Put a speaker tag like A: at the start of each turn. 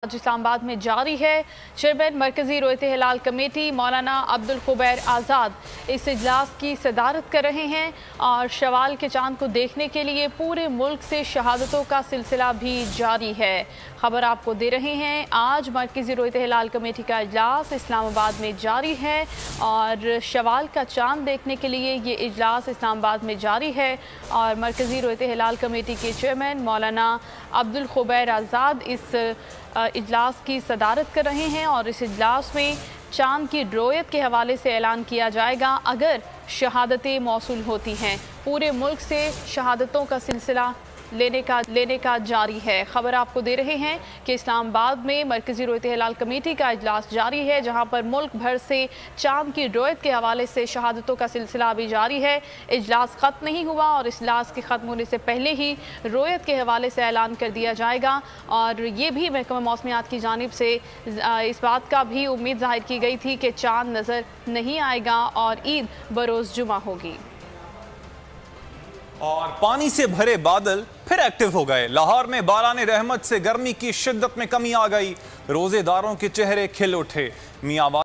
A: आज इस्लामाबाद में जारी है। चेयरमैन मरकजी रोयत हिलाल कमेटी मौलाना अब्दुल खुबैर आज़ाद इस इजलास की सदारत कर रहे हैं और शवाल के चांद को देखने के लिए पूरे मुल्क से शहादतों का सिलसिला भी जारी है। खबर आपको दे रहे हैं, आज मरकजी रोयत हिलाल कमेटी का इजलास इस्लामाबाद में जारी है और शवाल का चांद देखने के लिए ये इजलास इस्लामाबाद में जारी है और मरकजी रोयत हिलाल कमेटी के चेयरमैन मौलाना अब्दुल खुबैर आज़ाद इस इजलास की सदारत कर रहे हैं और इस इजलास में चांद की रोयत के हवाले से ऐलान किया जाएगा अगर शहादतें मौसूल होती हैं। पूरे मुल्क से शहादतों का सिलसिला लेने का जारी है। खबर आपको दे रहे हैं कि इस्लामाबाद में मरकजी रोयत हिलाल कमेटी का इजलास जारी है, जहां पर मुल्क भर से चांद की रोयत के हवाले से शहादतों का सिलसिला भी जारी है। इजलास ख़त्म नहीं हुआ और इजलास के ख़त्म होने से पहले ही रोयत के हवाले से ऐलान कर दिया जाएगा और ये भी महकमा मौसमियात की जानिब से इस बात का भी उम्मीद जाहिर की गई थी कि चांद नज़र नहीं आएगा और ईद बरोज़ जुमा होगी।
B: और पानी से भरे बादल फिर एक्टिव हो गए। लाहौर में बाराने रहमत से गर्मी की शिद्दत में कमी आ गई। रोजेदारों के चेहरे खिल उठे। मियां